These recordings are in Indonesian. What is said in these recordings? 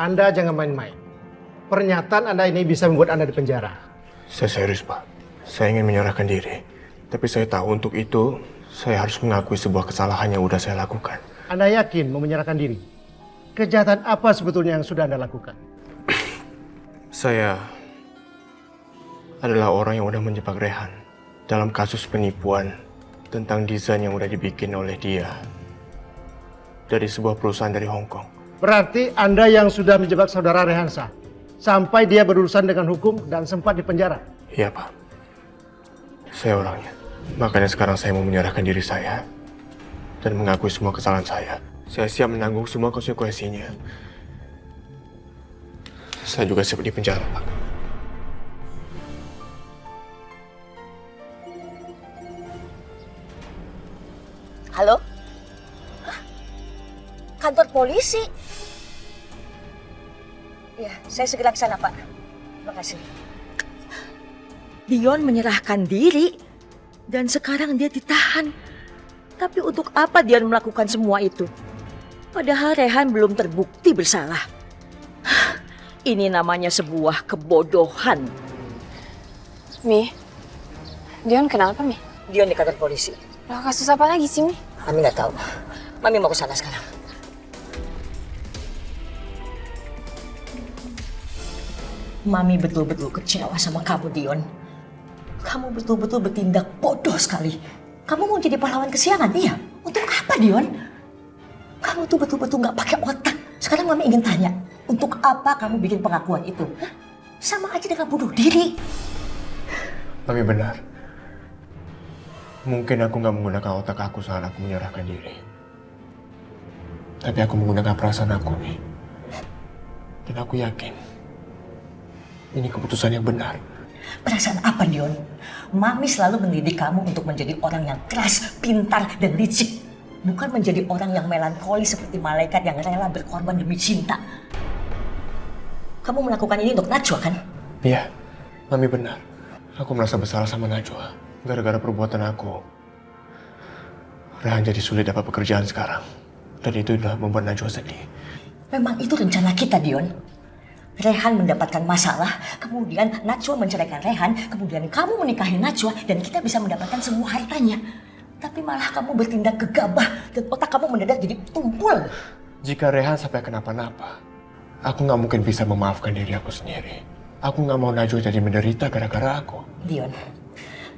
Anda jangan main-main. Pernyataan Anda ini bisa membuat Anda dipenjara. Saya serius, Pak. Saya ingin menyerahkan diri. Tapi saya tahu untuk itu, saya harus mengakui sebuah kesalahan yang sudah saya lakukan. Anda yakin mau menyerahkan diri? Kejahatan apa sebetulnya yang sudah Anda lakukan? Saya adalah orang yang udah menjebak Rehan dalam kasus penipuan tentang desain yang udah dibikin oleh dia dari sebuah perusahaan dari Hong Kong. Berarti Anda yang sudah menjebak saudara Rehansa sampai dia berurusan dengan hukum dan sempat dipenjara? Iya, Pak. Saya orangnya. Makanya sekarang saya mau menyerahkan diri saya dan mengakui semua kesalahan saya. Saya siap menanggung semua konsekuensinya. Saya juga siap dipenjara, Pak. Halo? Hah? Kantor polisi? Ya, saya segera ke sana, Pak. Terima kasih. Dion menyerahkan diri dan sekarang dia ditahan. Tapi untuk apa Dion melakukan semua itu? Padahal Rehan belum terbukti bersalah. Ini namanya sebuah kebodohan. Mi, Dion kenapa, Mi? Dion di kantor polisi. Lah, kasus apa lagi sih, Mi? Mami nggak tahu. Mami mau ke sana sekarang. Mami betul-betul kecewa sama kamu, Dion. Kamu betul-betul bertindak bodoh sekali. Kamu mau jadi pahlawan kesiangan, iya? Untuk apa, Dion? Kamu tuh betul-betul nggak pakai otak. Sekarang Mami ingin tanya, untuk apa kamu bikin pengakuan itu? Hah? Sama aja dengan bunuh diri. Tapi benar. Mungkin aku nggak menggunakan otak aku saat aku menyerahkan diri. Tapi aku menggunakan perasaan aku, nih. Dan aku yakin ini keputusan yang benar. Perasaan apa, Dion? Mami selalu mendidik kamu untuk menjadi orang yang keras, pintar, dan licik. Bukan menjadi orang yang melankoli seperti malaikat yang rela berkorban demi cinta. Kamu melakukan ini untuk Najwa, kan? Iya, Mami benar. Aku merasa bersalah sama Najwa. Gara-gara perbuatan aku, Rehan jadi sulit dapat pekerjaan sekarang. Dan itu udah membuat Najwa sedih. Memang itu rencana kita, Dion. Rehan mendapatkan masalah, kemudian Najwa menceraikan Rehan, kemudian kamu menikahi Najwa, dan kita bisa mendapatkan semua hartanya. Tapi malah kamu bertindak gegabah, dan otak kamu mendadak jadi tumpul. Jika Rehan sampai kenapa-napa, aku nggak mungkin bisa memaafkan diri aku sendiri. Aku nggak mau Najwa jadi menderita gara-gara aku. Dion,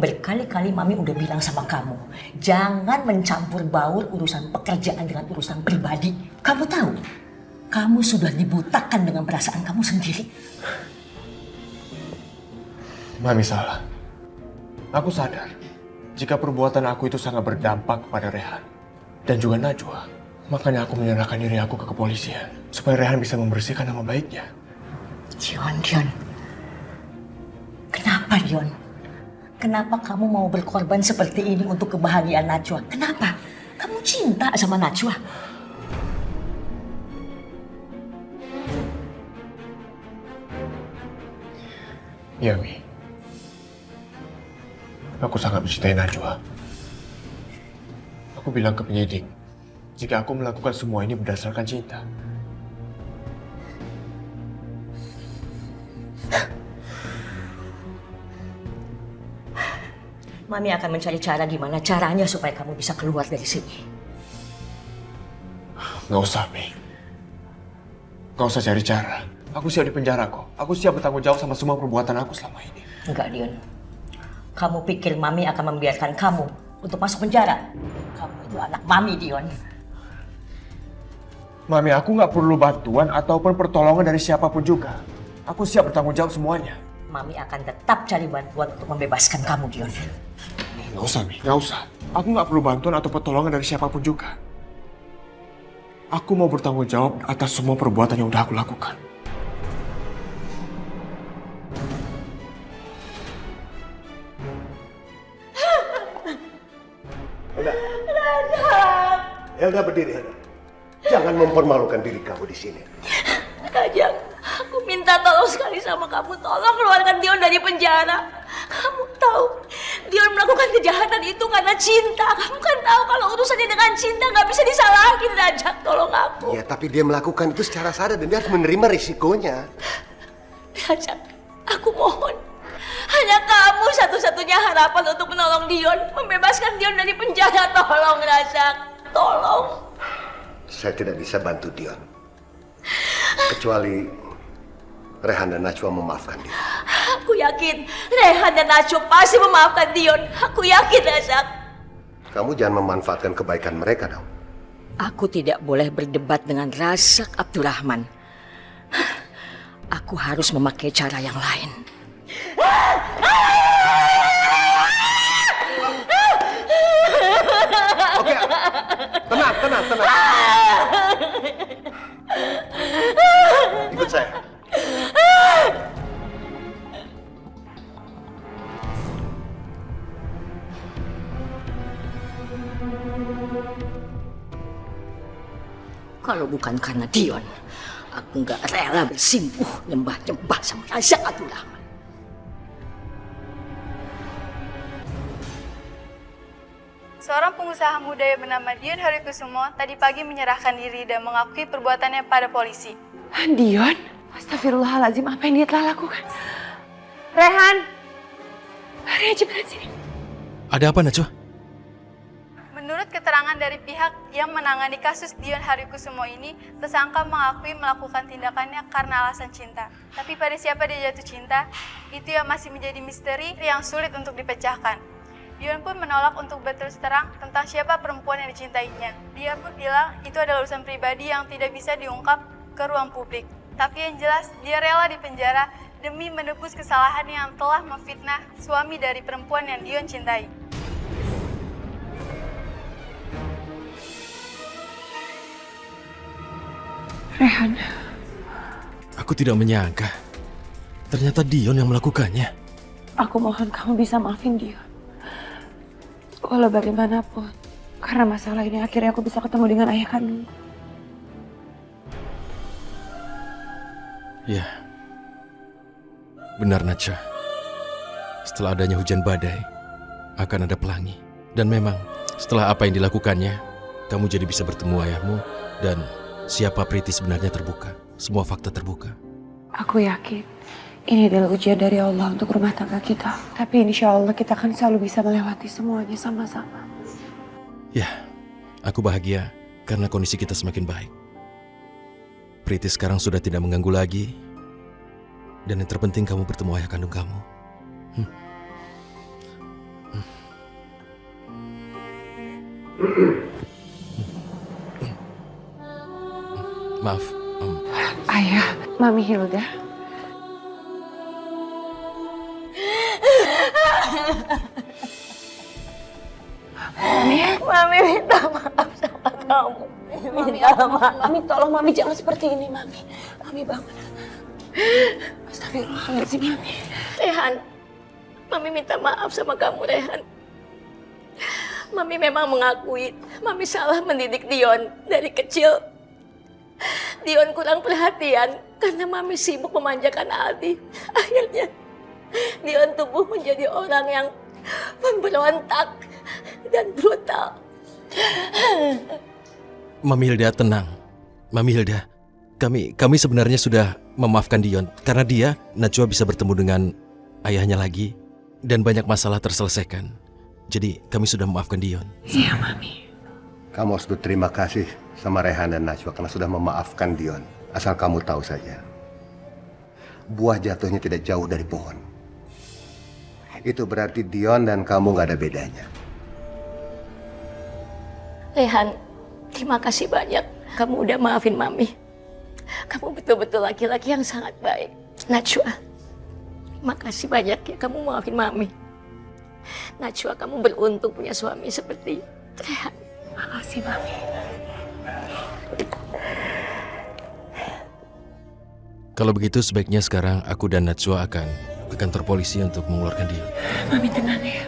berkali-kali Mami udah bilang sama kamu, jangan mencampur baur urusan pekerjaan dengan urusan pribadi. Kamu tahu, kamu sudah dibutakan dengan perasaan kamu sendiri. Mami salah. Aku sadar, jika perbuatan aku itu sangat berdampak kepada Rehan dan juga Najwa. Makanya aku menyerahkan diri aku ke kepolisian, supaya Rehan bisa membersihkan nama baiknya. Dion. Kenapa, Dion? Kenapa kamu mau berkorban seperti ini untuk kebahagiaan Najwa? Kenapa? Kamu cinta sama Najwa? Ya, Mi. Aku sangat mencintai Najwa. Aku bilang ke penyidik, jika aku melakukan semua ini berdasarkan cinta. Mami akan mencari cara gimana caranya supaya kamu bisa keluar dari sini. Nggak usah, Mi. Nggak usah cari cara. Aku siap di penjara kok. Aku siap bertanggung jawab sama semua perbuatan aku selama ini. Enggak, Dion. Kamu pikir Mami akan membiarkan kamu untuk masuk penjara? Kamu itu anak Mami, Dion. Mami, aku nggak perlu bantuan ataupun pertolongan dari siapapun juga. Aku siap bertanggung jawab semuanya. Mami akan tetap cari bantuan untuk membebaskan kamu, Dion. Nggak usah, Mi. Nggak usah. Aku nggak perlu bantuan atau pertolongan dari siapapun juga. Aku mau bertanggung jawab atas semua perbuatan yang udah aku lakukan. Helda berdiri, Helda. Jangan mempermalukan diri kamu di sini. Kajang, aku minta tolong sekali sama kamu. Tolong keluarkan Dion dari penjara. Kamu tahu, Dion melakukan kejahatan itu karena cinta. Kamu kan tahu kalau urusannya dengan cinta nggak bisa disalahin, Rajak. Tolong aku. Ya, tapi dia melakukan itu secara sadar dan dia harus menerima risikonya. Rajak, aku mohon. Hanya kamu satu-satunya harapan untuk menolong Dion, membebaskan Dion dari penjara. Tolong, Rajak. Tolong. Saya tidak bisa bantu Dion. Kecuali Rehan dan Najwa memaafkan dia. Aku yakin Rehan dan Najwa pasti memaafkan Dion. Aku yakin, Rajak. Kamu jangan memanfaatkan kebaikan mereka dong. Aku tidak boleh berdebat dengan Razak Abdurrahman. Aku harus memakai cara yang lain. Oke, tenang. Ikut saya. Kalau bukan karena Dion, aku nggak rela bersimpuh nyembah-nyembah sama Razak Abdurrahman. Seorang pengusaha muda yang bernama Dion Harikusumo tadi pagi menyerahkan diri dan mengakui perbuatannya pada polisi. Dion? Astagfirullahaladzim, apa yang dia telah lakukan? Rehan! Lari aja dari sini. Ada apa, Najwa? Menurut keterangan dari pihak yang menangani kasus Dion Harikusumo ini, tersangka mengakui melakukan tindakannya karena alasan cinta. Tapi pada siapa dia jatuh cinta, itu yang masih menjadi misteri yang sulit untuk dipecahkan. Dion pun menolak untuk berterus terang tentang siapa perempuan yang dicintainya. Dia pun bilang itu adalah urusan pribadi yang tidak bisa diungkap ke ruang publik. Tapi yang jelas, dia rela dipenjara demi menebus kesalahan yang telah memfitnah suami dari perempuan yang Dion cintai. Rehan. Aku tidak menyangka. Ternyata Dion yang melakukannya. Aku mohon kamu bisa maafin Dion. Walau bagaimanapun, karena masalah ini akhirnya aku bisa ketemu dengan ayah kandung. Ya, benar Najwa. Setelah adanya hujan badai, akan ada pelangi. Dan memang, setelah apa yang dilakukannya, kamu jadi bisa bertemu ayahmu dan siapa Priti sebenarnya terbuka. Semua fakta terbuka. Aku yakin ini adalah ujian dari Allah untuk rumah tangga kita. Tapi insya Allah kita akan selalu bisa melewati semuanya sama-sama. Ya, aku bahagia karena kondisi kita semakin baik. Priti sekarang sudah tidak mengganggu lagi. Dan yang terpenting kamu bertemu ayah kandung kamu. Maaf. Ayah, Mami Hilda. Mami minta maaf sama kamu. Mami tolong Mami jangan seperti ini Mami. Mami bangun. Astagfirullahaladzim Mami. Rehan, Mami minta maaf sama kamu, Rehan. Mami memang mengakui Mami salah mendidik Dion dari kecil. Dion kurang perhatian karena Mami sibuk memanjakan Aldi. Akhirnya Dion tumbuh menjadi orang yang pemberontak dan brutal. Mami Hilda, tenang. Mami Hilda, kami sebenarnya sudah memaafkan Dion karena dia, Najwa, bisa bertemu dengan ayahnya lagi dan banyak masalah terselesaikan. Jadi kami sudah memaafkan Dion. Iya Mami. Kamu harus berterima kasih sama Rehan dan Najwa karena sudah memaafkan Dion. Asal kamu tahu saja, buah jatuhnya tidak jauh dari pohon. Itu berarti Dion dan kamu gak ada bedanya. Rehan, terima kasih banyak. Kamu udah maafin Mami. Kamu betul-betul laki-laki yang sangat baik. Najwa, terima kasih banyak ya kamu maafin Mami. Najwa, kamu beruntung punya suami seperti Rehan. Makasih Mami. Kalau begitu sebaiknya sekarang aku dan Najwa akan ke kantor polisi untuk mengeluarkan dia. Mami tenang ya.